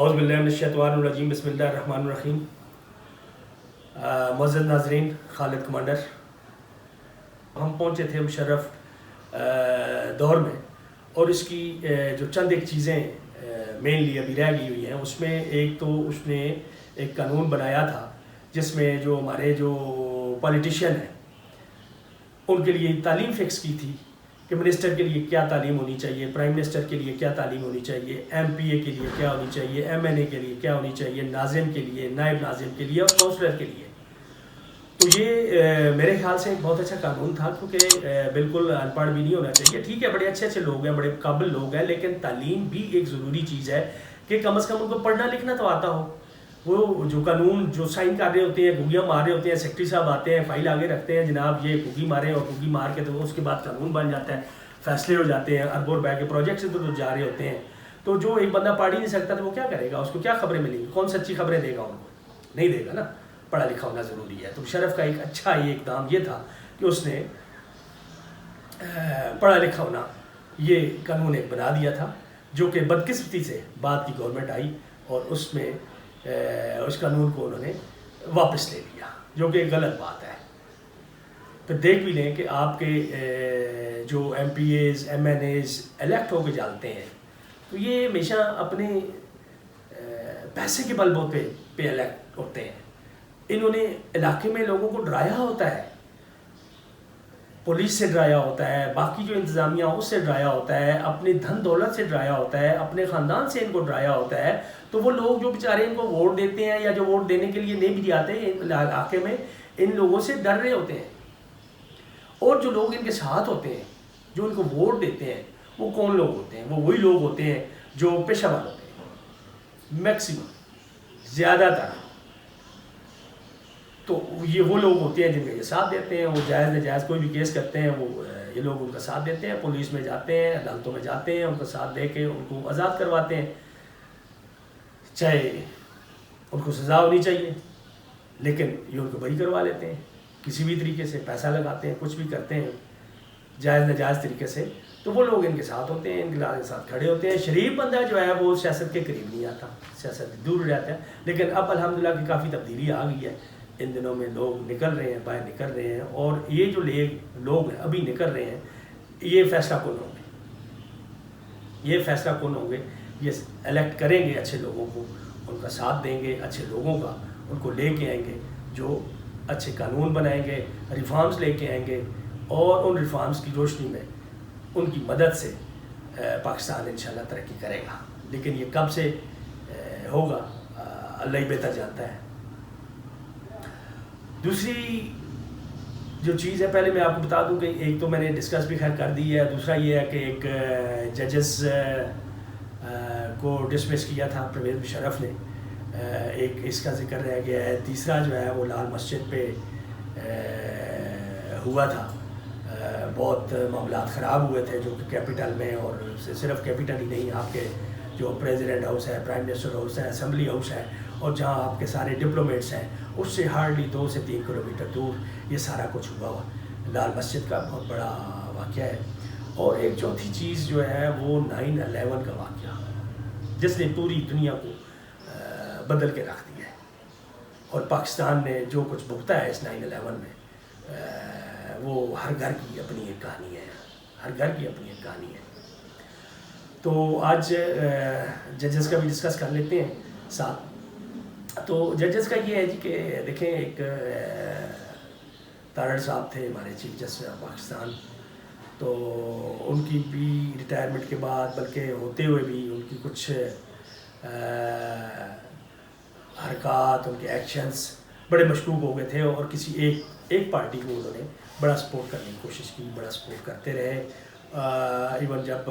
اعوذ باللہ من الشیطان الرجیم، بسم اللہ الرحمن الرحیم۔ معزز ناظرین، خالد کمانڈر، ہم پہنچے تھے مشرف دور میں، اور اس کی جو چند ایک چیزیں مینلی ابھی رہ گئی ہوئی ہیں، اس میں ایک تو اس نے ایک قانون بنایا تھا جس میں جو ہمارے جو پالیٹیشین ہیں ان کے لیے تعلیم فکس کی تھی کہ منسٹر کے لیے کیا تعلیم ہونی چاہیے، پرائم منسٹر کے لیے کیا تعلیم ہونی چاہیے، ایم پی اے کے لیے کیا ہونی چاہیے، ایم این اے کے لیے کیا ہونی چاہیے، ناظم کے لیے، نائب ناظم کے لیے اور کونسلر کے لیے۔ تو یہ میرے خیال سے ایک بہت اچھا قانون تھا، کیونکہ بالکل ان پڑھ بھی نہیں ہونا چاہیے۔ ٹھیک ہے، بڑے اچھے اچھے لوگ ہیں، بڑے قابل لوگ ہیں، لیکن تعلیم بھی ایک ضروری چیز ہے کہ کم از کم ان کو پڑھنا لکھنا تو آتا ہو۔ وہ جو قانون جو سائن کر رہے ہوتے ہیں، گوگیاں مار رہے ہوتے ہیں، سیکرٹری صاحب آتے ہیں، فائل آگے رکھتے ہیں، جناب یہ گوگی مارے، اور گوگی مار کے تو اس کے بعد قانون بن جاتا ہے، فیصلے ہو جاتے ہیں، اربوں روپے کے پروجیکٹ سے تو جا رہے ہوتے ہیں۔ تو جو ایک بندہ پڑھ ہی نہیں سکتا تو وہ کیا کرے گا؟ اس کو کیا خبریں ملیں گی؟ کون سچی خبریں دے گا ان کو؟ نہیں دے گا نا۔ پڑھا لکھا ہونا ضروری ہے۔ تو مشرف کا ایک اچھا یہ اقدام یہ تھا کہ اس نے پڑھا لکھا ہونا یہ قانون ایک بنا دیا تھا، جو کہ بدقسمتی سے بعد کی گورنمنٹ آئی اور اس میں اس قانون کو انہوں نے واپس لے لیا، جو کہ غلط بات ہے۔ پھر دیکھ بھی لیں کہ آپ کے جو MPs, MNAs elect ہو کے جاتے ہیں، تو یہ ہمیشہ اپنے پیسے کے بل بوتے پہ الیکٹ ہوتے ہیں۔ انہوں نے علاقے میں لوگوں کو ڈرایا ہوتا ہے، پولیس سے ڈرایا ہوتا ہے، باقی جو انتظامیہ اس سے ڈرایا ہوتا ہے، اپنے دھن دولت سے ڈرایا ہوتا ہے، اپنے خاندان سے ان کو ڈرایا ہوتا ہے۔ تو وہ لوگ جو بیچارے ان کو ووٹ دیتے ہیں یا جو ووٹ دینے کے لیے نہیں بھی جاتے، علاقے میں ان لوگوں سے ڈر رہے ہوتے ہیں۔ اور جو لوگ ان کے ساتھ ہوتے ہیں، جو ان کو ووٹ دیتے ہیں، وہ کون لوگ ہوتے ہیں؟ وہ وہی لوگ ہوتے ہیں جو پیشہ ور ہوتے ہیں، میکسیمم، زیادہ تر۔ تو یہ وہ لوگ ہوتے ہیں جن کا یہ ساتھ دیتے ہیں، وہ جائز ناجائز کوئی بھی کیس کرتے ہیں، وہ یہ لوگ ان کا ساتھ دیتے ہیں، پولیس میں جاتے ہیں، عدالتوں میں جاتے ہیں، ان کا ساتھ دے کے ان کو آزاد کرواتے ہیں، چاہے ان کو سزا ہونی چاہیے، لیکن یہ ان کو بری کروا لیتے ہیں کسی بھی طریقے سے، پیسہ لگاتے ہیں، کچھ بھی کرتے ہیں جائز ناجائز طریقے سے۔ تو وہ لوگ ان کے ساتھ ہوتے ہیں، ان کے ساتھ کھڑے ہوتے ہیں۔ شریف بندہ جو ہے وہ سیاست کے قریب نہیں آتا، سیاست دور رہتا ہے۔ لیکن اب الحمدللہ کی کافی تبدیلی آ گئی ہے، ان دنوں میں لوگ نکل رہے ہیں، باہر نکل رہے ہیں، اور یہ جو لوگ ہیں ابھی نکل رہے ہیں، یہ فیصلہ کن ہوں گے، یہ فیصلہ کن ہوں گے، یہ الیکٹ کریں گے اچھے لوگوں کو، ان کا ساتھ دیں گے، اچھے لوگوں کا، ان کو لے کے آئیں گے جو اچھے قانون بنائیں گے، ریفارمز لے کے آئیں گے، اور ان ریفارمز کی روشنی میں ان کی مدد سے پاکستان انشاءاللہ ترقی کرے گا۔ لیکن یہ کب سے ہوگا اللہ ہی بہتر جانتا ہے۔ دوسری جو چیز ہے، پہلے میں آپ کو بتا دوں کہ ایک تو میں نے ڈسکس بھی خیر کر دی ہے، دوسرا یہ ہے کہ ایک ججز کو ڈسمس کیا تھا پرویز مشرف نے، ایک اس کا ذکر رہ گیا ہے۔ تیسرا جو ہے وہ لال مسجد پہ ہوا تھا، بہت معاملات خراب ہوئے تھے جو کہ کیپٹل میں، اور صرف کیپٹل ہی نہیں، آپ کے جو پریزیڈنٹ ہاؤس ہے، پرائم منسٹر ہاؤس ہے، اسمبلی ہاؤس ہے، اور جہاں آپ کے سارے ڈپلومیٹس ہیں، اس سے ہارڈلی 2 سے 3 کلومیٹر دور یہ سارا کچھ ہوا ہوا لال مسجد کا بہت بڑا واقعہ ہے۔ اور ایک چوتھی چیز جو ہے وہ 9/11 کا واقعہ، جس نے پوری دنیا کو بدل کے رکھ دیا ہے، اور پاکستان نے جو کچھ بھگتا ہے اس 9/11 میں، وہ ہر گھر کی اپنی ایک کہانی ہے، ہر گھر کی اپنی ایک کہانی ہے۔ تو آج ججز کا بھی ڈسکس کر لیتے ہیں ساتھ۔ تو ججز کا یہ ہے جی کہ دیکھیں، ایک تارڑ صاحب تھے ہمارے چیف جسٹس آف پاکستان، تو ان کی بھی ریٹائرمنٹ کے بعد، بلکہ ہوتے ہوئے بھی ان کی کچھ حرکات، ان کے ایکشنز بڑے مشکوک ہو گئے تھے، اور کسی ایک پارٹی کو انہوں نے بڑا سپورٹ کرنے کی کوشش کی، بڑا سپورٹ کرتے رہے۔ ایون جب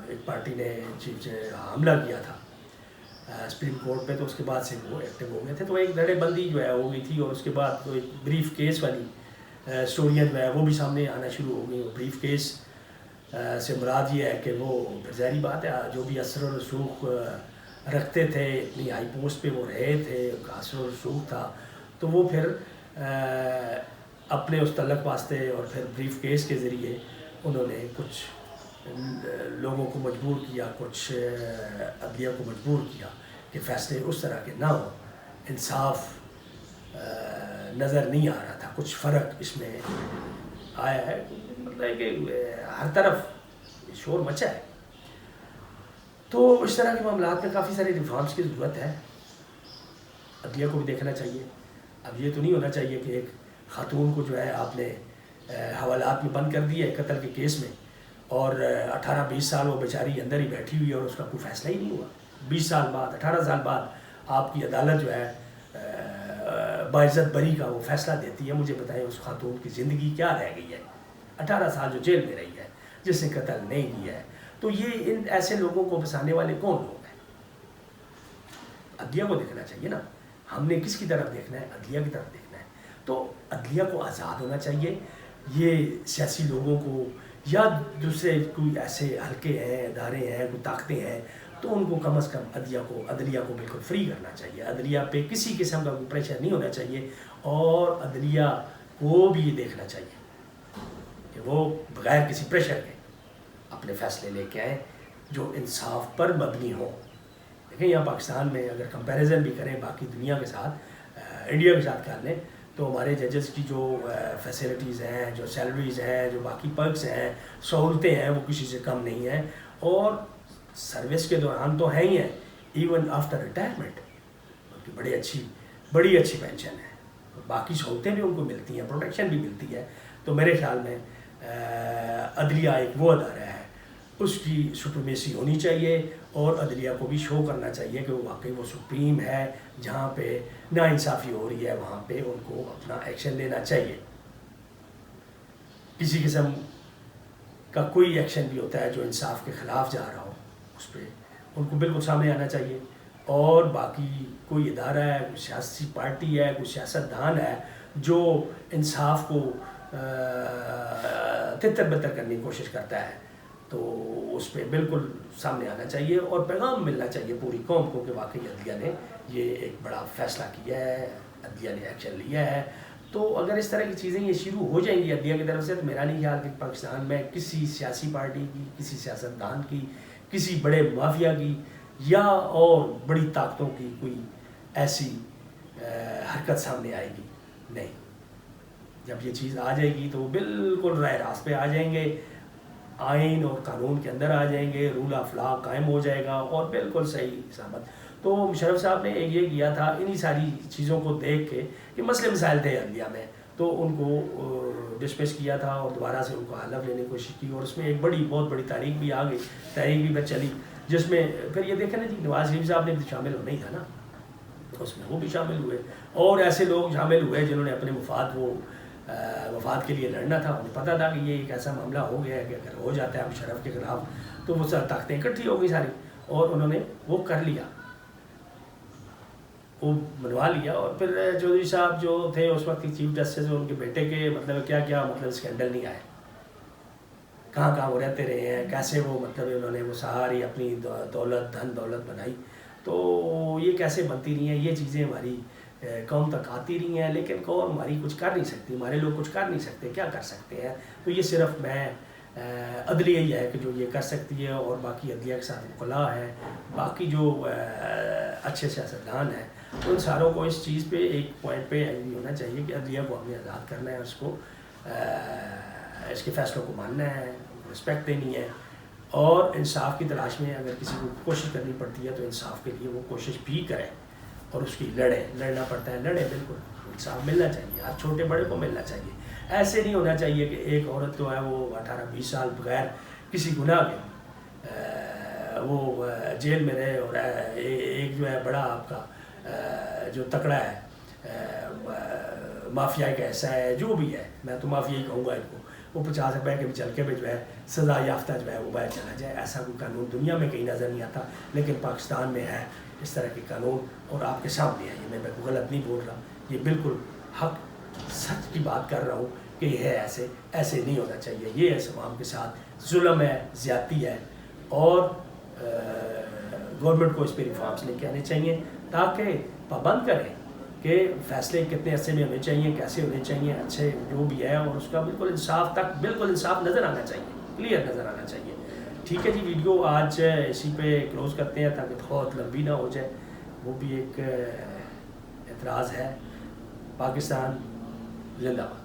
ایک پارٹی نے چیف حملہ کیا تھا سپریم کورٹ پہ، تو اس کے بعد سے وہ ایکٹیو ہو گئے تھے، تو ایک دھڑے بندی جو ہے ہو گئی تھی، اور اس کے بعد تو ایک بریف کیس والی اسٹوریاں جو ہے وہ بھی سامنے آنا شروع ہو گئی۔ بریف کیس سے مراد یہ ہے کہ وہ پھر ظاہری بات ہے، جو بھی اثر و رسوخ رکھتے تھے، اتنی ہائی پوسٹ پہ وہ رہے تھے، ان کا اثر و رسوخ تھا، تو وہ پھر اپنے اس تعلق واسطے اور پھر بریف کیس کے ذریعے انہوں نے کچھ لوگوں کو مجبور کیا، کچھ عدلیہ کو مجبور کیا کہ فیصلے اس طرح کے نہ ہوں، انصاف نظر نہیں آ رہا تھا، کچھ فرق اس میں آیا ہے، مطلب ہے کہ ہر طرف شور مچا ہے. تو اس طرح کے معاملات میں کافی سارے ریفارمز کی ضرورت ہے. عدلیہ کو بھی دیکھنا چاہیے. اب یہ تو نہیں ہونا چاہیے کہ ایک خاتون کو جو ہے آپ نے حوالات میں بند کر دیا ہے قتل کے کیس میں، اور 18-20 سال وہ بیچاری اندر ہی بیٹھی ہوئی ہے اور اس کا کوئی فیصلہ ہی نہیں ہوا. 20 سال بعد، 18 سال بعد آپ کی عدالت جو ہے باعزت بری کا وہ فیصلہ دیتی ہے. مجھے بتائیں اس خاتون کی زندگی کیا رہ گئی ہے؟ 18 سال جو جیل میں رہی ہے جس نے قتل نہیں کیا ہے. تو یہ ان ایسے لوگوں کو بچانے والے کون لوگ ہیں؟ عدلیہ کو دیکھنا چاہیے نا. ہم نے کس کی طرف دیکھنا ہے؟ عدلیہ کی طرف دیکھنا ہے. تو عدلیہ کو آزاد ہونا چاہیے. یہ سیاسی لوگوں کو یا دوسرے کوئی ایسے حلقے ہیں، ادارے ہیں، کوئی طاقتیں ہیں، تو ان کو کم از کم عدلیہ کو بالکل فری کرنا چاہیے. عدلیہ پہ کسی قسم کا کوئی پریشر نہیں ہونا چاہیے، اور عدلیہ کو بھی یہ دیکھنا چاہیے کہ وہ بغیر کسی پریشر کے اپنے فیصلے لے کے آئیں جو انصاف پر مبنی ہوں. دیکھیں یہاں پاکستان میں اگر کمپیریزن بھی کریں باقی دنیا کے ساتھ، انڈیا کے ساتھ کر لیں، تو ہمارے ججز کی جو فیسلٹیز ہیں، جو سیلریز ہیں، جو باقی پرکس ہیں، سہولتیں ہیں، وہ کسی سے کم نہیں ہیں. اور سروس کے دوران تو ہیں ہی ہیں، ایون آفٹر ریٹائرمنٹ ان کی بڑی اچھی پینشن ہے. باقی سہولتیں بھی ان کو ملتی ہیں، پروٹیکشن بھی ملتی ہے. تو میرے خیال میں عدلیہ ایک وہ ادارہ ہے، اس کی سپریمیسی ہونی چاہیے، اور عدلیہ کو بھی شو کرنا چاہیے کہ وہ واقعی وہ سپریم ہے. جہاں پہ ناانصافی ہو رہی ہے وہاں پہ ان کو اپنا ایکشن لینا چاہیے. کسی قسم کا کوئی ایکشن بھی ہوتا ہے جو انصاف کے خلاف جا رہا ہو، اس پہ ان کو بالکل سامنے آنا چاہیے. اور باقی کوئی ادارہ ہے، کوئی سیاسی پارٹی ہے، کوئی سیاست دان ہے جو انصاف کو تتر بتر کرنے کی کوشش کرتا ہے، تو اس پہ بالکل سامنے آنا چاہیے اور پیغام ملنا چاہیے پوری قوم کو کہ واقعی عدلیہ نے یہ ایک بڑا فیصلہ کیا ہے، عدلیہ نے ایکشن لیا ہے. تو اگر اس طرح کی چیزیں یہ شروع ہو جائیں گی عدلیہ کی طرف سے، تو میرا نہیں خیال کہ پاکستان میں کسی سیاسی پارٹی کی، کسی سیاست دان کی، کسی بڑے مافیا کی یا اور بڑی طاقتوں کی کوئی ایسی حرکت سامنے آئے گی. نہیں، جب یہ چیز آ جائے گی تو وہ بالکل رائے راست پہ آ جائیں گے، آئین اور قانون کے اندر آ جائیں گے، رول آف لا قائم ہو جائے گا اور بالکل صحیح سلامت. تو مشرف صاحب نے یہ کیا تھا انہی ساری چیزوں کو دیکھ کے کہ مسئلے مسائل تھے عدلیہ میں، تو ان کو ڈسمس کیا تھا اور دوبارہ سے ان کو حلف لینے کی کوشش کی. اور اس میں ایک بہت بڑی تاریخ بھی آ گئی، تاریخ بھی چلی، جس میں پھر یہ دیکھیں نا جی نواز شریف صاحب نے بھی شامل ہونا ہی تھا نا، اس میں وہ بھی شامل ہوئے، اور ایسے لوگ شامل ہوئے جنہوں نے اپنے مفاد کے لیے لڑنا تھا. انہیں پتہ تھا کہ یہ ایک ایسا معاملہ ہو گیا ہے کہ اگر ہو جاتا ہے مشرف کے خلاف تو وہ سب طاقتیں اکٹھی ہو گئی ساری، اور انہوں نے وہ کر لیا، وہ منوا لیا. اور پھر چودھری صاحب جو تھے اس وقت چیف جسٹس، ان کے بیٹے کے مطلب کیا مطلب اسکینڈل نہیں آئے، کہاں وہ رہتے رہے ہیں، کیسے وہ مطلب انہوں نے وہ ساری اپنی دھن دولت بنائی. تو یہ کیسے بنتی رہی ہیں یہ چیزیں، ہماری قوم تک آتی رہی ہیں، لیکن قوم ہماری کچھ کر نہیں سکتی، ہمارے لوگ کچھ کر نہیں سکتے. کیا کر سکتے ہیں؟ تو یہ صرف میں عدلیہ ہی ہے کہ جو یہ کر سکتی ہے، اور باقی عدلیہ کے ساتھ وکلاء ہے، باقی جو اچھے سیاستدان ہیں، ان ساروں کو اس چیز پہ ایک پوائنٹ پہ ایگری ہونا چاہیے کہ عدلیہ کو ہمیں آزاد کرنا ہے، اس کو اس کے فیصلوں کو ماننا ہے، رسپیکٹ دینی ہے، اور انصاف کی تلاش میں اگر کسی کو کوشش کرنی پڑتی ہے تو انصاف کے لیے وہ کوشش بھی کرے اور اس کی لڑنا پڑتا ہے، لڑے، بالکل انصاف ملنا چاہیے، ہر چھوٹے بڑے کو ملنا چاہیے. ایسے نہیں ہونا چاہیے کہ ایک عورت جو ہے وہ 18-20 سال بغیر کسی گناہ کے وہ جیل میں رہے، اور ایک جو ہے بڑا آپ کا جو تکڑا ہے مافیا کا ایسا ہے، جو بھی ہے، میں تو مافیا ہی کہوں گا ان کو، وہ 50 روپے کے بھی چل کے بھی جو ہے سزا یافتہ جو ہے وہ باہر چلا جائے. ایسا کوئی قانون دنیا میں کہیں نظر نہیں آتا، لیکن پاکستان میں ہے اس طرح کے قانون، اور آپ کے سامنے ہے. یہ میں غلط نہیں بول رہا، یہ بالکل حق سچ کی بات کر رہا ہوں کہ یہ ہے، ایسے نہیں ہونا چاہیے. یہ عوام کے ساتھ ظلم ہے، زیادتی ہے، اور گورنمنٹ کو اس پہ ریفارمس لے کے آنے چاہیے تاکہ پابند کریں کہ فیصلے کتنے عرصے میں ہونے چاہیے، کیسے ہونے چاہیے، اچھے جو بھی ہے، اور اس کا بالکل انصاف تک بالکل انصاف نظر آنا چاہیے، کلیئر نظر آنا چاہیے. ٹھیک ہے جی، ویڈیو آج اسی پہ کلوز کرتے ہیں تاکہ بہت لمبی نہ ہو جائے. وہ بھی ایک اعتراض ہے. پاکستان زندہ باد.